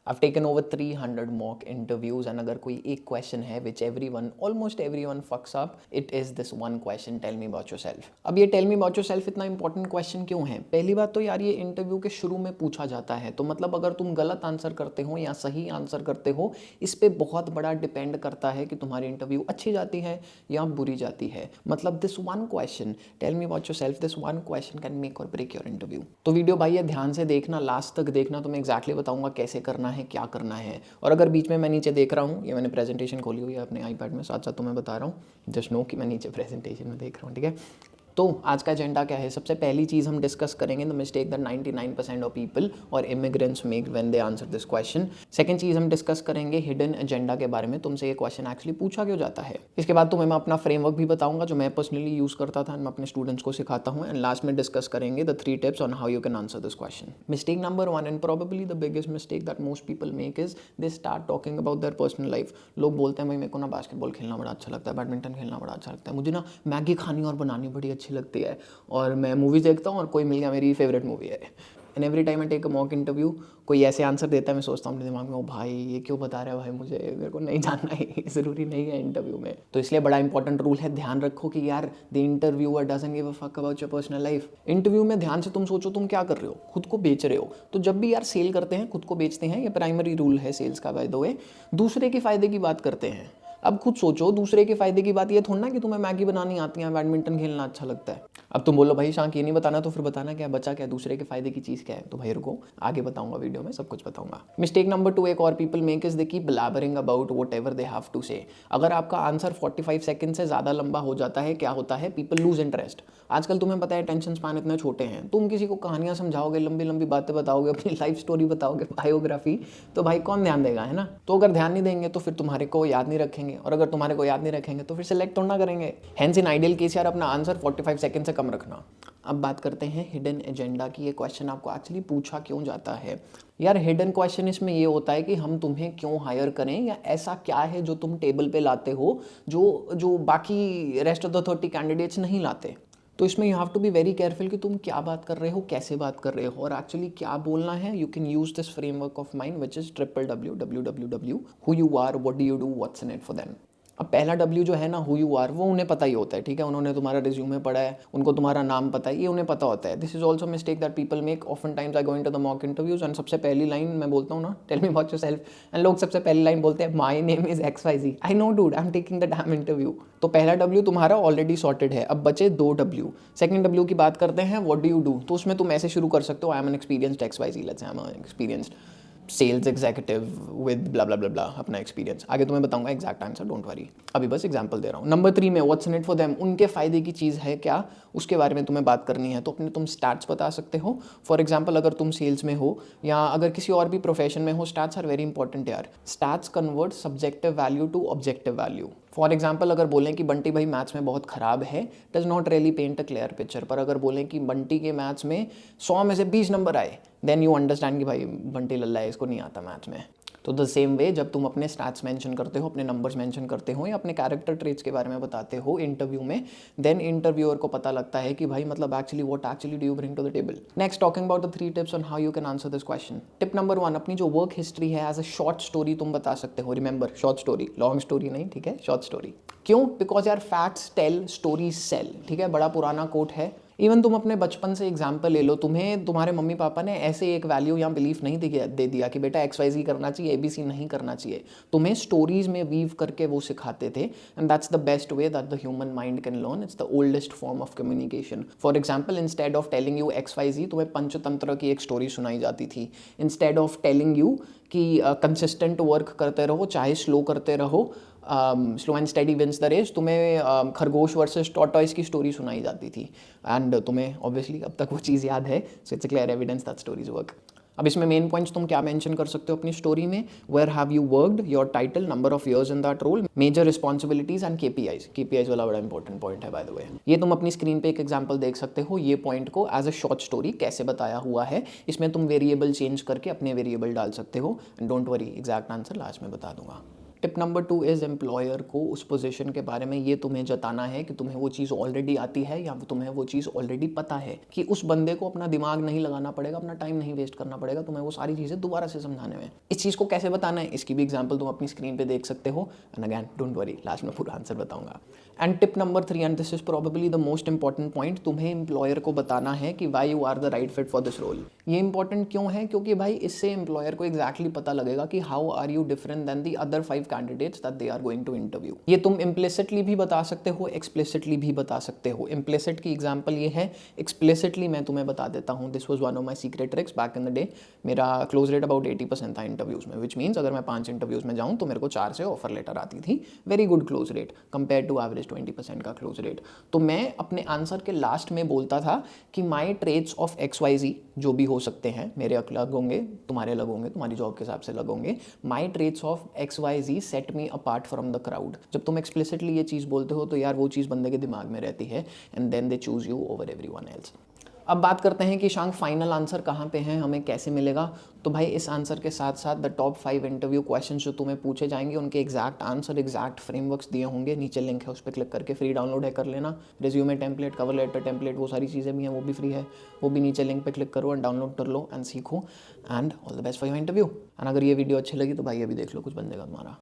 I've taken over 300 mock interviews and अगर कोई एक क्वेश्चन है which everyone, almost everyone fucks up, it is this one question, tell me about yourself. अब ये tell me about yourself इतना important question क्यों है? पहली बात तो यार ये इंटरव्यू के शुरू में पूछा जाता है, तो मतलब अगर तुम गलत आंसर करते हो या सही आंसर करते हो, इस पे बहुत बड़ा डिपेंड करता है कि तुम्हारी इंटरव्यू अच्छी जाती है या बुरी जाती है. मतलब this one question, tell me about yourself, this one question can make or break your interview. तो वीडियो भाई ये ध्यान से देखना, लास्ट तक देखना, तो मैं एक्जैक्टली बताऊंगा कैसे करना है, क्या करना है. और अगर बीच में मैं नीचे देख रहा हूँ, ये मैंने प्रेजेंटेशन खोली हुई है अपने आईपैड में, साथ साथ तुम्हें बता रहा हूँ, जस्ट नो कि मैं नीचे प्रेजेंटेशन में देख रहा हूँ, ठीक है. तो आज का एजेंडा क्या है? सबसे पहली चीज़ हम डिस्कस करेंगे the mistake that 99% of people और immigrants make when they answer this question. Second चीज़ हम डिस्कस करेंगे हिडन एजेंडा के बारे में, तुमसे ये क्वेश्चन एक्चुअली पूछा क्यों जाता है. इसके बाद तुम्हें मैं अपना फ्रेमवर्क भी बताऊंगा जो मैं पर्सनली यूज़ करता था, मैं अपने स्टूडेंट्स को सिखाता हूँ. एंड लास्ट में डिस्कस करेंगे the 3 tips on how you can answer this question. Mistake number 1 and probably the biggest mistake that most people make is they start talking about their personal life. लोग बोलते हैं भाई मेरे को ना basketball खेलना बड़ा अच्छा लगता है, बैडमिंटन खेलना बड़ा अच्छा लगता है, मुझे ना मैगी खानी और बनानी बड़ी अच्छी लगती है, और मैं मूवीज़ देखता हूँ और कोई मिल गया मेरी फेवरेट मूवी है. And every time I take a mock interview, कोई ऐसे आंसर देता है, मैं सोचता हूँ अपने दिमाग में, ओ भाई ये क्यों बता रहा है भाई, मुझे मेरे को नहीं जानना है, ज़रूरी नहीं है इंटरव्यू में. तो इसलिए बड़ा इंपॉर्टेंट रूल है, ध्यान रखो कि यार the interviewer doesn't give a fuck about your personal life. Interview में ध्यान से तुम सोचो तुम क्या कर रहे हो, खुद को बेच रहे हो. तो जब भी यार सेल करते हैं, खुद को बेचते हैं, ये प्राइमरी रूल है सेल्स का बाय द वे. दूसरे के फायदे की बात करते हैं. अब खुद सोचो, दूसरे के फायदे की बात ये थोड़ा ना कि तुम्हें मैगी बनानी आती है, बैडमिंटन खेलना अच्छा लगता है. अब तुम बोलो भाई शांक ये नहीं बताना, तो फिर बताना क्या बचा, क्या दूसरे के फायदे की चीज़ क्या है. तो भाई रुको, आगे बताऊंगा, वीडियो में सब कुछ बताऊंगा. मिस्टेक नंबर 2 एक और people make is they keep blabbering about whatever they have to say. अगर आपका आंसर 45 सेकंड से ज़्यादा लंबा हो जाता है, क्या होता है, पीपल लूज इंटरेस्ट. आजकल तुम्हें पता है टेंशन स्पैन इतने छोटे हैं, तुम किसी को कहानियां समझाओगे, लंबी लंबी बातें बताओगे, अपनी लाइफ स्टोरी बताओगे, बायोग्राफी, तो भाई कौन ध्यान देगा, है ना. तो अगर ध्यान नहीं देंगे तो फिर तुम्हारे को याद नहीं रखेंगे, और अगर तुम्हारे को याद नहीं रखेंगे तो फिर सिलेक्ट तो ना करेंगे. हेंस इन आइडियल केस यार अपना आंसर 45 सेकंड से कम रखना. अब बात करते हैं हिडन एजेंडा की. ये क्वेश्चन आपको एक्चुअली पूछा क्यों जाता है. यार हिडन क्वेश्चन इसमें ये होता है कि हम तुम्हें क्यों हायर करें, या ऐसा क्या है जो तुम टेबल पे लाते हो जो जो बाकी रेस्ट ऑफ द 30 कैंडिडेट्स नहीं लाते. तो इसमें you have to be very careful कि तुम क्या बात कर रहे हो, कैसे बात कर रहे हो, और एक्चुअली क्या बोलना है. You can use this framework of mind which is www who you are, what do you do, what's in it for them. अब पहला W जो है ना, हु यू आर, वो उन्हें पता ही होता है, ठीक है. उन्होंने तुम्हारा रिज्यूमे पढ़ा है, उनको तुम्हारा नाम पता है, ये उन्हें पता होता है. This is also mistake that people make often times. I going to the mock interviews and सबसे पहली लाइन मैं बोलता हूँ ना, tell me about yourself, and लोग सबसे पहली लाइन बोलते हैं my name is XYZ. I know dude, I am taking the damn interview. तो पहला W तुम्हारा ऑलरेडी सॉर्टेड है. अब बचे 2 W. सेकंड W की बात करते हैं, व्हाट डू यू डू. तो उसमें तुम ऐसे शुरू कर सकते हो, I am an experienced XYZ, let's say I am an experienced sales executive with blah blah blah blah, अपना एक्सपीरियंस. आगे तुम्हें बताऊंगा एग्जैक्ट आंसर, डोंट वरी, अभी बस एग्जांपल दे रहा हूँ. नंबर 3 में what's in it for them, उनके फायदे की चीज़ है क्या, उसके बारे में तुम्हें बात करनी है. तो अपने तुम स्टैट्स बता सकते हो. फॉर एग्जाम्पल अगर तुम सेल्स में हो या अगर किसी और भी प्रोफेशन में हो, स्टैट्स आर वेरी इंपॉर्टेंट यार. Stats convert subjective value to objective value. For example अगर बोलें कि बंटी भाई मैथ्स में बहुत खराब है, does not really paint a clear picture. पर अगर बोलें कि बंटी के मैथ्स में 100 में से 20 नंबर आए, देन यू अंडरस्टैंड कि भाई बंटी लल्ला है, इसको नहीं आता मैथ्स में. तो द सेम वे जब तुम अपने स्टैट्स मेंशन करते हो, अपने नंबर्स मेंशन करते हो, या अपने कैरेक्टर ट्रेट्स के बारे में बताते हो इंटरव्यू में, देन इंटरव्यूअर को पता लगता है कि भाई मतलब actually what actually do you bring to the table. Next talking about the 3 tips on how you can answer this question. Tip number 1, अपनी जो वर्क हिस्ट्री है एज अ शॉर्ट स्टोरी तुम बता सकते हो. Remember, short story, long story नहीं, ठीक है, शॉर्ट स्टोरी. क्यों? बिकॉज यार फैक्ट्स टेल, स्टोरीज सेल, ठीक है, बड़ा पुराना कोट है. इवन तुम अपने बचपन से एग्जाम्पल ले लो, तुम्हें तुम्हारे मम्मी पापा ने ऐसे एक वैल्यू या बिलीफ नहीं दे दिया कि बेटा XYZ करना चाहिए, ABC नहीं करना चाहिए. तुम्हें स्टोरीज में वीव करके वो सिखाते थे. And that's the best way that the human mind can learn. It's the oldest form of communication. For example instead of telling you XYZ, तुम्हें पंचतंत्र की एक स्टोरी सुनाई जाती थी. इंस्टेड ऑफ टेलिंग यू कि कंसिस्टेंट वर्क करते रहो, चाहे स्लो करते रहो, slow and steady wins the race, तुम्हें खरगोश वर्सेस टॉर्टॉइस की स्टोरी सुनाई जाती थी. एंड तुम्हें ऑब्वियसली अब तक वो चीज़ याद है. So it's a clear evidence that stories work. अब इसमें मेन पॉइंट्स तुम क्या मेंशन कर सकते हो अपनी स्टोरी में. Where have you worked, your title, number of years in that role, major responsibilities and KPIs वाला बड़ा इंपॉर्टेंट पॉइंट है बाय द वे. ये तुम अपनी स्क्रीन पे एक एग्जांपल देख सकते हो. ये पॉइंट को एज अ शॉर्ट स्टोरी कैसे बताया हुआ है. इसमें तुम वेरिएबल चेंज करके अपने वेरिएबल डाल सकते हो. And don't worry, exact answer last में बता दूंगा. टिप नंबर 2 इज़ एम्प्लॉयर को उस पोजीशन के बारे में ये तुम्हें जताना है कि तुम्हें वो चीज़ ऑलरेडी आती है या तुम्हें वो चीज़ ऑलरेडी पता है, कि उस बंदे को अपना दिमाग नहीं लगाना पड़ेगा, अपना टाइम नहीं वेस्ट करना पड़ेगा तुम्हें वो सारी चीज़ें दोबारा से समझाने में। इस चीज़ को कैसे बताना है इसकी भी एग्जाम्पल तुम अपनी स्क्रीन पर देख सकते हो। And again don't worry, last में पूरा आंसर बताऊंगा। And tip number 3, and this is probably the most important point, तुम्हें एम्प्लॉयर को बताना है कि why you are the right fit for this role. ये इंपॉर्टेंट क्यों है? क्योंकि भाई इससे एम्प्लॉयर को एग्जैक्टली पता लगेगा कि how are you different than the other 5 candidates that they are going to interview. ये तुम इम्प्लिसिटली भी बता सकते हो, एक्सप्लिसिटली भी बता सकते हो। इम्प्लिसिट की एग्जाम्पल ये है, एक्सप्लिसिटली मैं तुम्हें बता देता हूँ, this was one of my secret tricks back in the day. मेरा क्लोज रेट अबाउट 80% था इंटरव्यूज में, विच मीन्स अगर मैं 5 इंटरव्यूज में जाऊँ तो मेरे को 4 से ऑफर लेटर आती थी। Very good close rate compare to average 20% का क्लोज रेट। तो मैं अपने आंसर के लास्ट में बोलता था कि माई ट्रेड्स ऑफ XYZ, जो भी हो सकते हैं, मेरे अलग होंगे, तुम्हारे अलग होंगे, तुम्हारी जॉब के हिसाब से अलग होंगे, my traits of XYZ set me apart from the crowd. जब तुम एक्सप्लिसिटली ये चीज़ बोलते हो तो यार वो चीज़ बंदे के दिमाग में रहती है, and then they choose you over everyone else. अब बात करते हैं कि शांग फाइनल आंसर कहाँ पे है, हमें कैसे मिलेगा। तो भाई इस आंसर के साथ साथ द टॉप 5 इंटरव्यू क्वेश्चन जो तुम्हें पूछे जाएंगे उनके एग्जैक्ट आंसर, एग्जैक्ट फ्रेमवर्क्स दिए होंगे। नीचे लिंक है, उस पर क्लिक करके फ्री डाउनलोड है कर लेना। Resume template, cover letter template, वो सारी चीज़ें भी हैं, वो भी फ्री है, वो भी नीचे लिंक पर क्लिक करो एंड डाउनलोड कर लो एंड सीखो। And all the best for your interview. And अगर ये वीडियो अच्छी लगी तो भाई अभी देख लो, कुछ बंदेगा तुम्हारा।